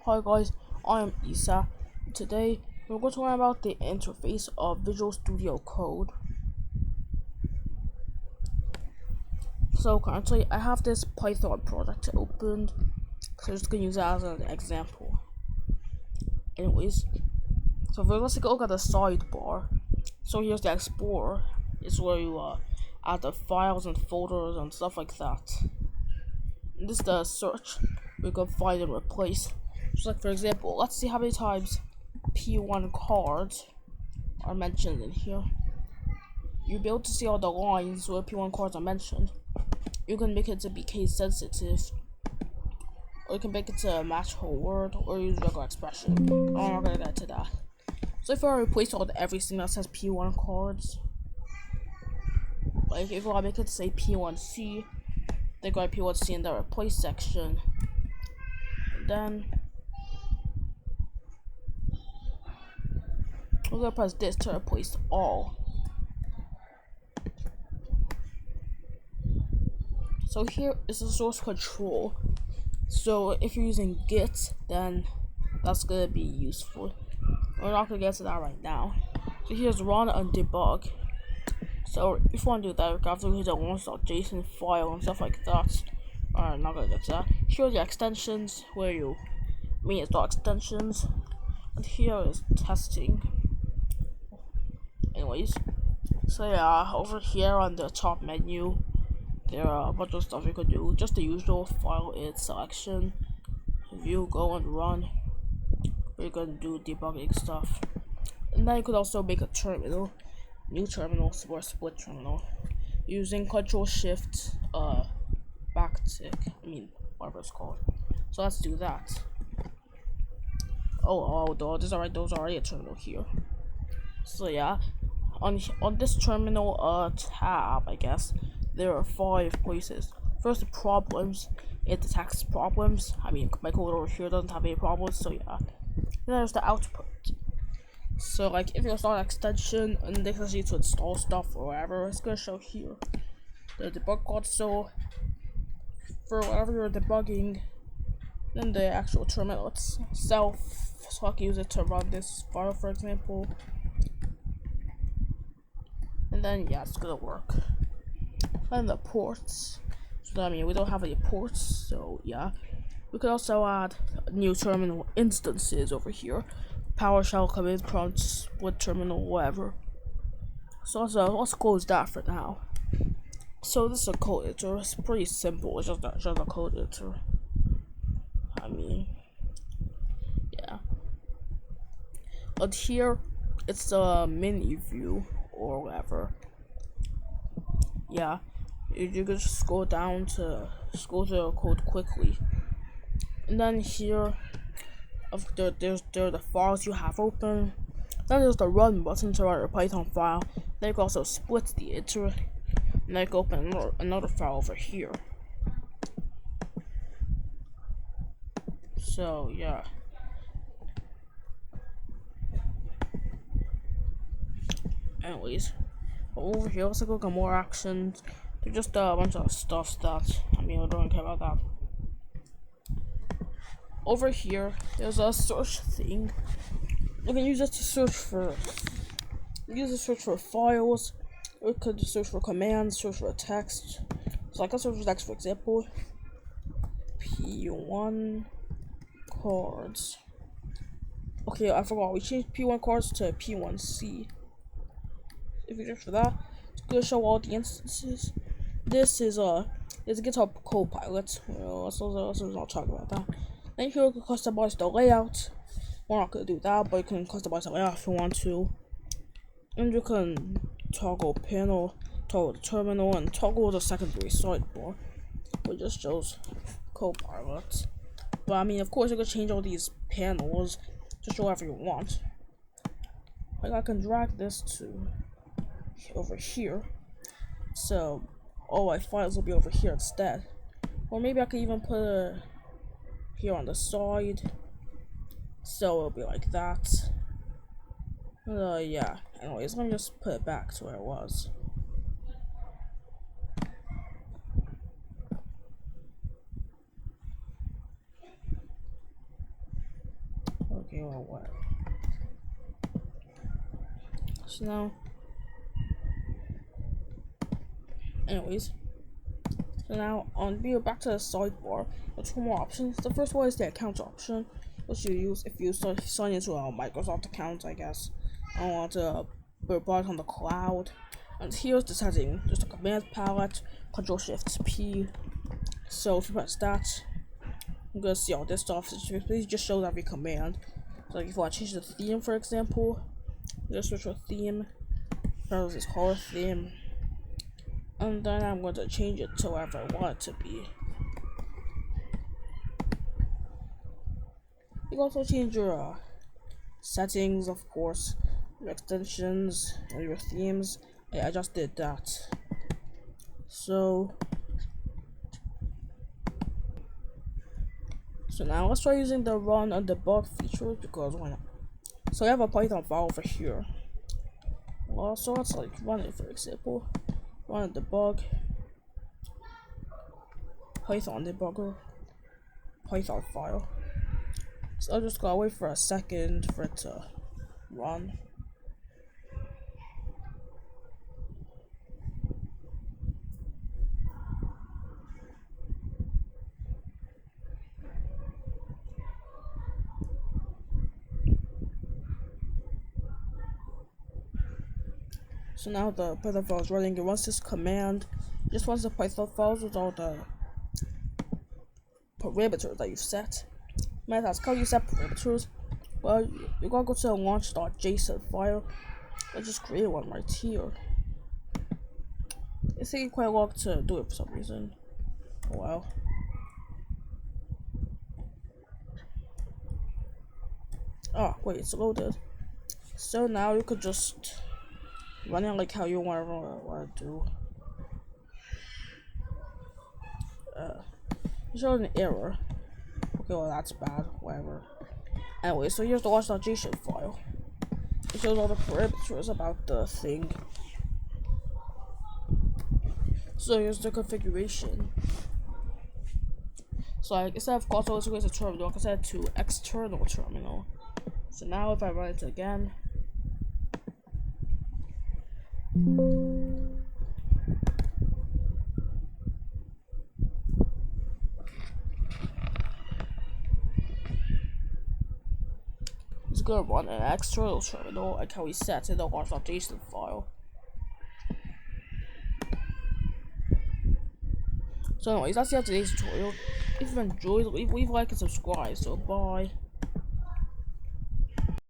Hi guys, I am Isa. Today we're going to learn about the interface of Visual Studio Code. So currently I have this Python project opened, so I'm just going to use it as an example. Anyways, so let's take a look at the sidebar. So here's the Explorer. It's where you add the files and folders and stuff like that. And this is the search. We can find and replace. So like for example, let's see how many times P1 cards are mentioned in here. You'll be able to see all the lines where P1 cards are mentioned. You can make it to be case sensitive, or you can make it to match whole word, or use regular expression. I'm not gonna get to that. So if I replace everything that says P1 cards, like if I make it say P1C, then go to P1C in the replace section, and then we're gonna press this to replace all. So here is the source control. So if you're using Git, then that's gonna be useful. We're not gonna get to that right now. So here's run and debug. So if you want to do that, you have to use a launch.json file and stuff like that. I'm not gonna get to that. Here are the extensions where you install extensions, and here is testing. Anyways, so yeah, over here on the top menu, there are a bunch of stuff you could do. Just the usual file id selection, view, go and run. We're gonna do debugging stuff, and then you could also make a terminal, new terminal or split terminal, using Control Shift backtick. Whatever it's called. So let's do that. Those are already a terminal here. So yeah, on this terminal tab, I guess there are 5 places. First, the problems. It detects problems. My code over here doesn't have any problems, so yeah. Then there's the output. So like if you install an extension and they can see to install stuff or whatever, it's gonna show here. The debug console for whatever you're debugging, then the actual terminal itself. So I can use it to run this file, for example. And then yeah, it's gonna work. And the ports. So we don't have any ports, so yeah. We could also add new terminal instances over here. PowerShell command prompt, split terminal, whatever. So let's close that for now. So this is a code editor. It's pretty simple. It's just a code editor. Yeah. But here, it's the menu view or whatever. Yeah. You can just scroll through the code quickly, and then here, there's the files you have open. Then there's the run button to write a Python file. Then you can also split the editor, and then you can open another file over here. So yeah. Anyways, over here, let's look at more actions. They're just a bunch of stuff that I don't care about that. Over here, there's a search thing. You can use it to search for. Files. We could search for commands, search for text. So I can search for text, for example. P1 cards. Okay, I forgot. We changed P1 cards to P1C. If you search for that, it's gonna show all the instances. This is GitHub Copilot. Let's not talk about that. Then here you can customize the layout. We're not gonna do that, but you can customize the layout if you want to. And you can toggle panel, toggle the terminal, and toggle the secondary sidebar, which just shows Copilot. But of course, you can change all these panels to show whatever you want. Like I can drag this to over here, so all my files will be over here instead. Or maybe I could even put it here on the side, so it'll be like that. Yeah. Anyways, let me just put it back to where it was. what? So now, anyways, so now on back to the sidebar. There's two more options. The first one is the account option, which you use if you sign into a Microsoft account, I guess. I want to put on the cloud. And here's the setting. Just a command palette, Control Shift P. So if you press that, I'm gonna see all this stuff. It just shows every command. So like if you want to change the theme, for example, just switch to theme. This is color theme. And then I'm going to change it to whatever I want it to be. You can also change your settings, of course, your extensions, and your themes. I just did that. So now let's try using the run and debug feature, because why not? So I have a Python file over here. Well, so let's like run it, for example. Run and debug. Python debugger. Python file. So I'll just gotta wait for a second for it to run. So now the Python file is running. It runs this command. It just runs the Python files with all the parameters that you've set. Math asks how you set parameters. Well, you're gonna go to the launch.json file. I just create one right here. It's taking quite long to do it for some reason. Oh well. Oh wait, it's loaded. So now you could just run it like how you want to do. It showed an error. Okay, well that's bad. Whatever. Anyway, so here's the launch.json file. It shows all the parameters about the thing. So here's the configuration. So like, instead of console integrated terminal, I can set it to external terminal. So now if I run it again, it's gonna run an external terminal like how we set in the launch.json file. So anyways, that's the end of today's tutorial. If you enjoyed, leave a like and subscribe. So bye.